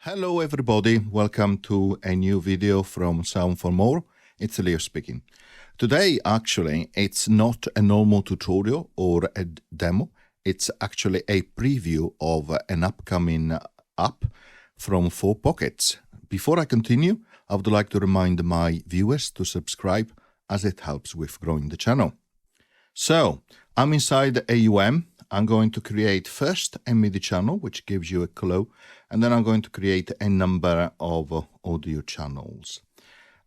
Hello everybody, welcome to a new video from Sound for More. It's Leo speaking. Today actually it's not a normal tutorial or a demo, it's actually a preview of an upcoming app from 4Pockets. Before I continue, I would like to remind my viewers to subscribe as it helps with growing the channel. So, I'm inside AUM. I'm going to create first a MIDI channel, which gives you a clue, and then I'm going to create a number of audio channels.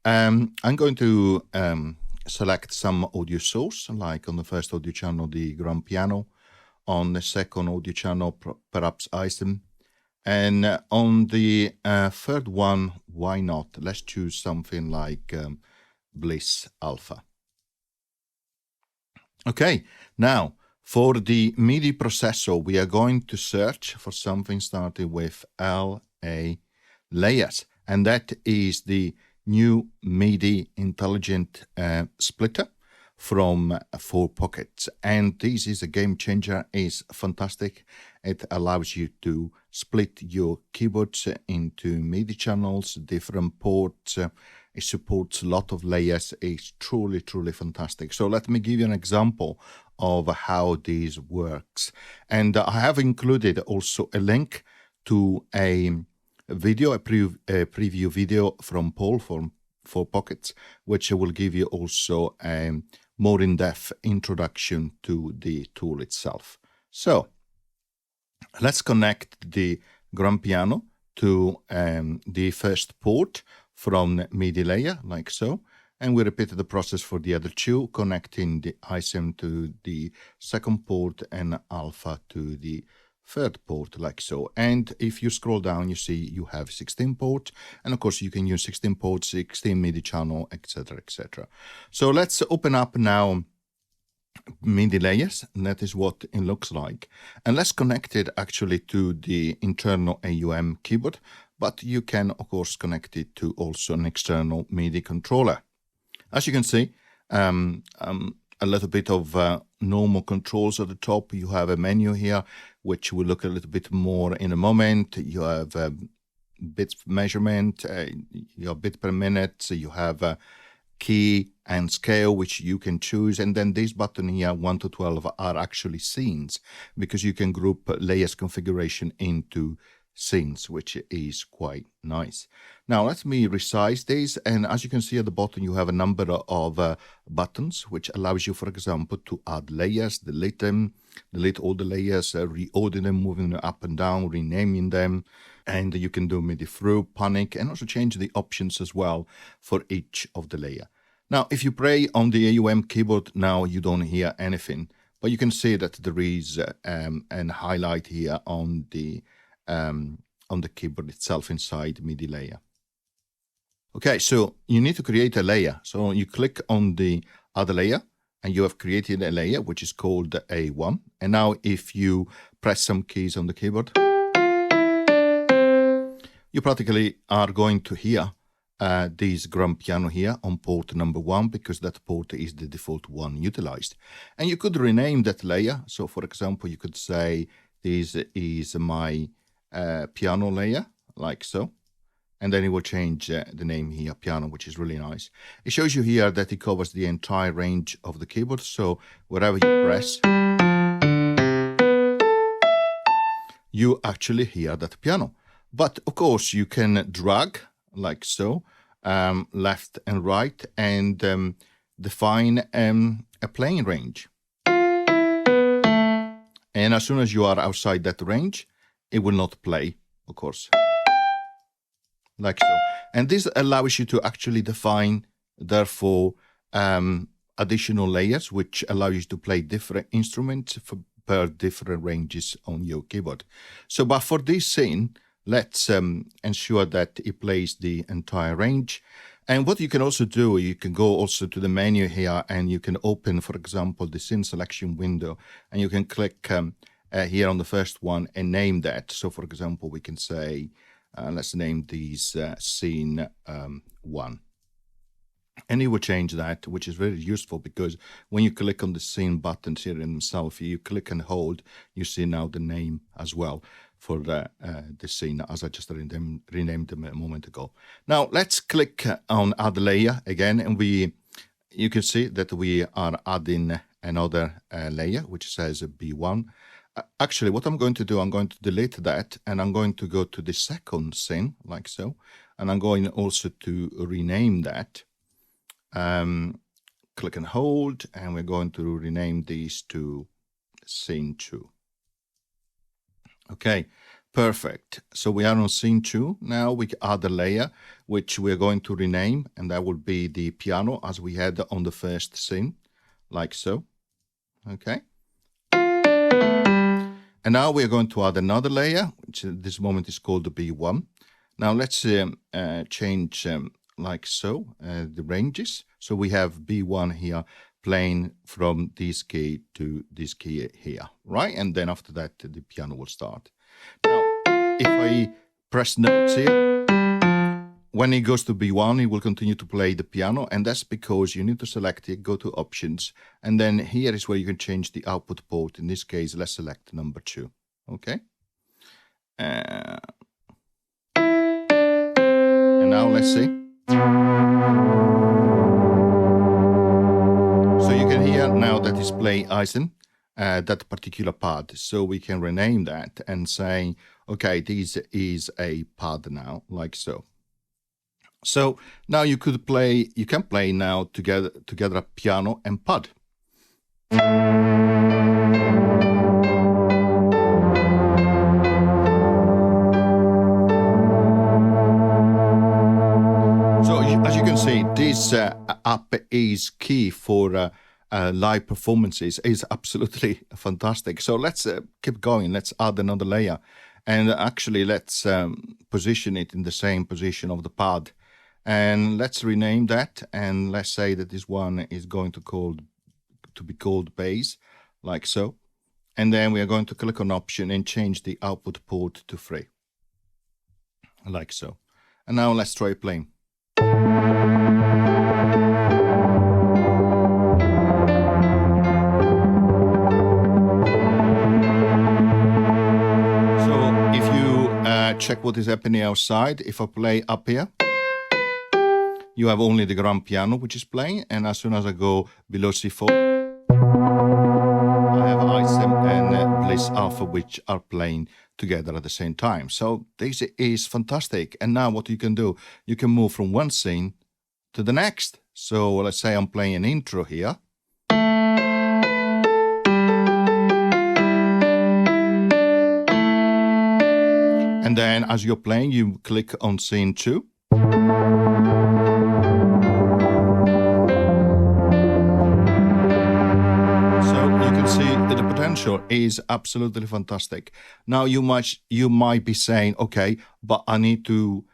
I'm going to select some audio source, like on the first audio channel, the grand piano, on the second audio channel, perhaps ISM, and on the third one, why not? Let's choose something like Bliss Alpha. Okay, now, for the MIDI processor, we are going to search for something starting with LA layers, and that is the new MIDI intelligent splitter from 4Pockets. And this is a game changer, it's fantastic. It allows you to split your keyboards into MIDI channels, different ports. It supports a lot of layers. It's truly, truly fantastic. So let me give you an example of how this works. And I have included also a link to a video, a preview video from Paul from 4Pockets, which will give you also a more in-depth introduction to the tool itself. So let's connect the grand piano to the first port from MIDI layer, like so. And we repeat the process for the other two, connecting the ISM to the second port and alpha to the third port, like so. And if you scroll down, you see you have 16 ports. And of course, you can use 16 ports, 16 MIDI channel, etc., etc. So let's open up now MIDI layers, and that is what it looks like. And let's connect it actually to the internal AUM keyboard, but you can, of course, connect it to also an external MIDI controller. As you can see, a little bit of normal controls at the top. You have a menu here, which we'll look a little bit more in a moment. You have bits measurement, your bit per minute. So you have key and scale, which you can choose. And then this button here, 1 to 12, are actually scenes, because you can group layers configuration into scenes, which is quite nice. Now let me resize this, and as you can see at the bottom you have a number of buttons which allows you, for example, to add layers, delete them, delete all the layers, reorder them, moving them up and down, renaming them, and you can do MIDI through, panic, and also change the options as well for each of the layer. Now if you play on the AUM keyboard, now you don't hear anything, but you can see that there is an highlight here on the keyboard itself inside MIDI layer. Okay, so you need to create a layer. So you click on the other layer and you have created a layer which is called A1. And now if you press some keys on the keyboard, you practically are going to hear this grand piano here on port number 1, because that port is the default one utilized. And you could rename that layer. So for example, you could say this is my piano layer, like so, and then it will change the name here, piano, which is really nice. It shows you here that it covers the entire range of the keyboard, so wherever you press, you actually hear that piano. But of course you can drag, like so, left and right, and define a playing range. And as soon as you are outside that range, it will not play, of course, like so. And this allows you to actually define, therefore, additional layers, which allow you to play different instruments per different ranges on your keyboard. So, but for this scene, let's ensure that it plays the entire range. And what you can also do, you can go also to the menu here and you can open, for example, the scene selection window, and you can click here on the first one and name that. So for example, we can say, let's name these scene 1. And it will change that, which is very useful, because when you click on the scene buttons here in themselves, you click and hold, you see now the name as well. for the scene, as I just renamed them a moment ago. Now let's click on Add Layer again, and you can see that we are adding another layer which says B1. Actually, what I'm going to do, I'm going to delete that, and I'm going to go to the second scene, like so, and I'm going also to rename that. Click and hold, and we're going to rename these to scene 2. Okay, perfect. So we are on scene 2. Now we add a layer which we're going to rename, and that will be the piano as we had on the first scene, like so. Okay. And now we're going to add another layer, which at this moment is called the B1. Now let's change like so the ranges. So we have B1 here playing from this key to this key here, right? And then after that, the piano will start. Now, if I press notes here, when it goes to B1, it will continue to play the piano, and that's because you need to select it, go to options, and then here is where you can change the output port. In this case, let's select number 2, okay? And now let's see. So you can hear now that it's playing Eisen, that particular pad. So we can rename that and say, okay, this is a pad now, like so. So now you can play now together a piano and pad. So as you can see, this app is key for live performances. It's absolutely fantastic. So let's keep going. Let's add another layer, and actually let's position it in the same position of the pad. And let's rename that, and let's say that this one is going to be called bass, like so. And then we are going to click on option and change the output port to 3, like so. And now let's try playing. So if you check what is happening outside, if I play up here, you have only the grand piano which is playing, and as soon as I go below C4, I have Eisen and Bliss Alpha which are playing together at the same time. So this is fantastic. And now what you can do, you can move from one scene to the next. So let's say I'm playing an intro here. And then as you're playing, you click on scene 2. The potential is absolutely fantastic. Now you might be saying, okay, but I need to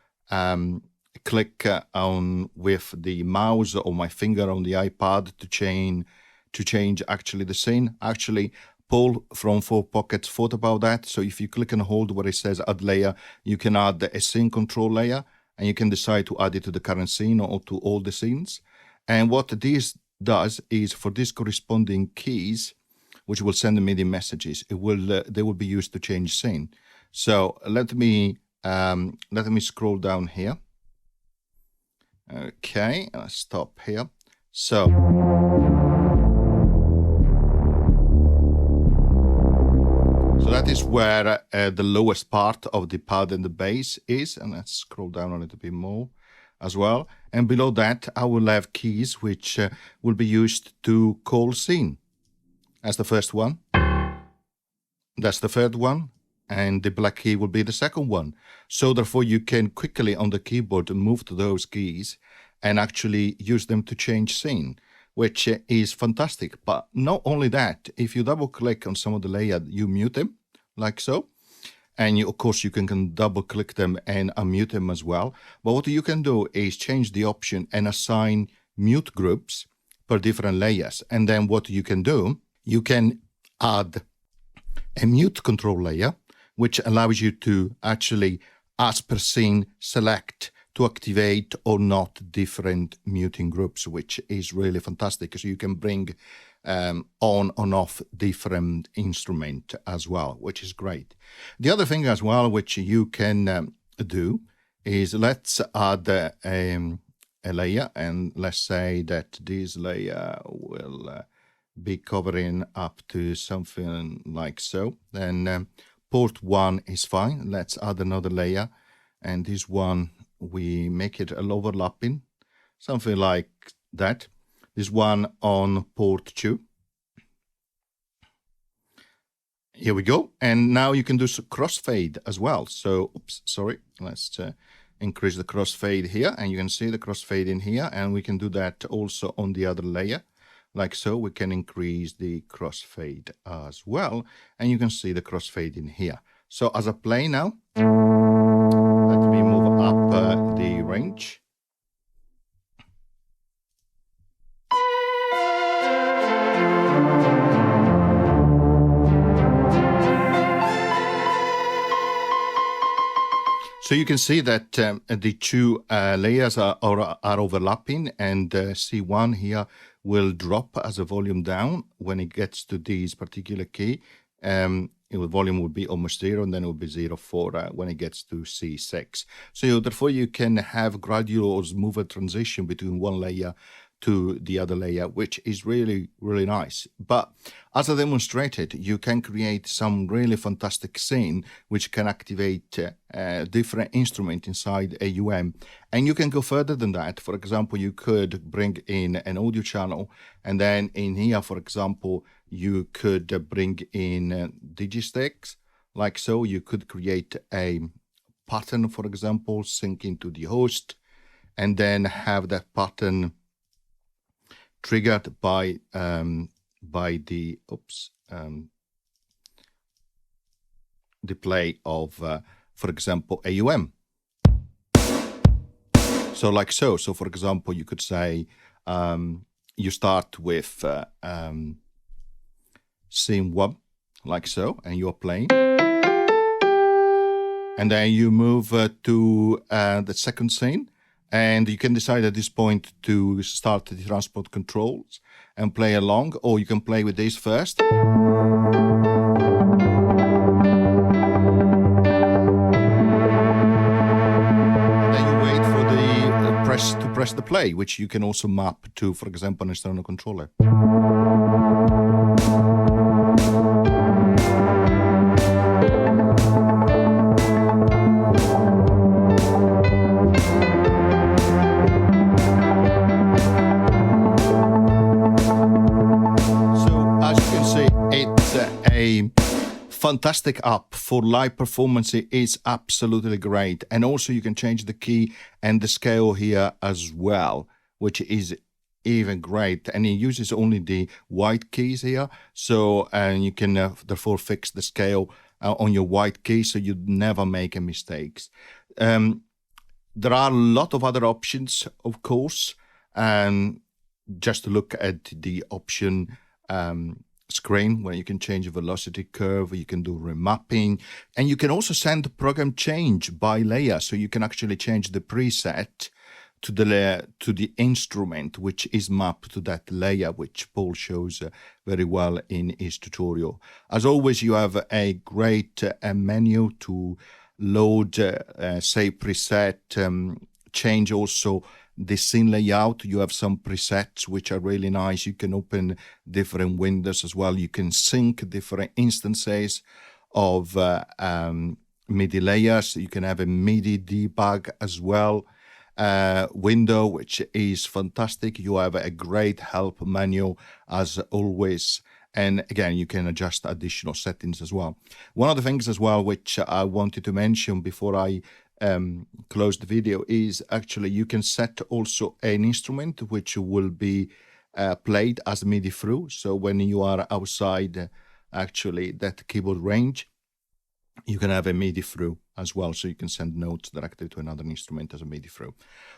click on with the mouse or my finger on the iPad to change actually the scene. Actually, Paul from 4Pockets thought about that. So if you click and hold where it says add layer, you can add a scene control layer, and you can decide to add it to the current scene or to all the scenes. And what this does is for these corresponding keys, which will send the MIDI messages, they will be used to change scene. So let me scroll down here. Okay, I'll stop here. So that is where the lowest part of the pad and the bass is, and let's scroll down a little bit more as well. And below that, I will have keys which will be used to call scene. That's the first one. That's the third one. And the black key will be the second one. So therefore, you can quickly on the keyboard move to those keys and actually use them to change scene, which is fantastic. But not only that, if you double click on some of the layer, you mute them like so. And of course, you can double click them and unmute them as well. But what you can do is change the option and assign mute groups per different layers. And then what you can do, you can add a mute control layer, which allows you to actually, as per scene, select to activate or not different muting groups, which is really fantastic. So you can bring on and off different instrument as well, which is great. The other thing as well, which you can do is let's add a layer, and let's say that this layer will be covering up to something like so. Then port 1 is fine. Let's add another layer, and this one we make it a overlapping, something like that. This one on port 2. Here we go. And now you can do some crossfade as well. So, oops, sorry. Let's increase the crossfade here, and you can see the crossfade in here, and we can do that also on the other layer. Like so, we can increase the crossfade as well, and you can see the crossfade in here. So as I play now, let me move up the range. So you can see that the two layers are overlapping, and C1 here will drop as a volume down when it gets to this particular key. The volume will be almost 0, and then it will be 0 for when it gets to C6. So therefore you can have gradual or smoother transition between one layer to the other layer, which is really, really nice. But as I demonstrated, you can create some really fantastic scene which can activate different instruments inside AUM. And you can go further than that. For example, you could bring in an audio channel, and then in here, for example, you could bring in digisticks, like so. You could create a pattern, for example, sync into the host, and then have that pattern triggered by the play of, for example, AUM. So like so. So for example, you could say you start with scene 1, like so, and you're playing. And then you move to the second scene. And you can decide at this point to start the transport controls and play along, or you can play with this first. And then you wait for the press the play, which you can also map to, for example, an external controller. Fantastic app for live performance. It is absolutely great, and also you can change the key and the scale here as well, which is even great. And it uses only the white keys here, so and you can therefore fix the scale on your white key, so you never make mistakes. There are a lot of other options, of course, and just to look at the option screen where you can change the velocity curve, you can do remapping, and you can also send the program change by layer, so you can actually change the preset to the layer, to the instrument which is mapped to that layer, which Paul shows very well in his tutorial. As always, you have a great menu to load, say, preset, change also the scene layout. You have some presets which are really nice. You can open different windows as well. You can sync different instances of MIDI layers. You can have a MIDI debug as well window, which is fantastic. You have a great help menu as always. And again, you can adjust additional settings as well. One of the things as well which I wanted to mention before I close the video is actually you can set also an instrument which will be played as MIDI through. So when you are outside actually that keyboard range, you can have a MIDI through as well. So you can send notes directly to another instrument as a MIDI through.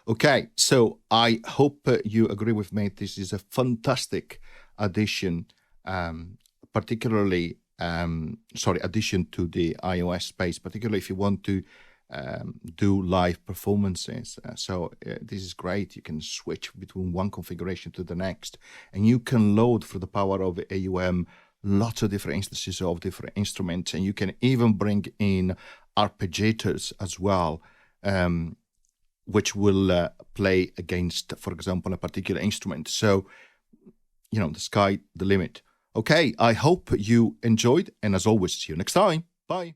Okay, so I hope you agree with me. This is a fantastic addition, addition to the iOS space, particularly if you want to do live performances. So this is great. You can switch between one configuration to the next, and you can load through the power of AUM lots of different instances of different instruments, and you can even bring in arpeggiators as well, which will play against, for example, a particular instrument. So, the sky the limit. Okay, I hope you enjoyed, and as always, see you next time. Bye.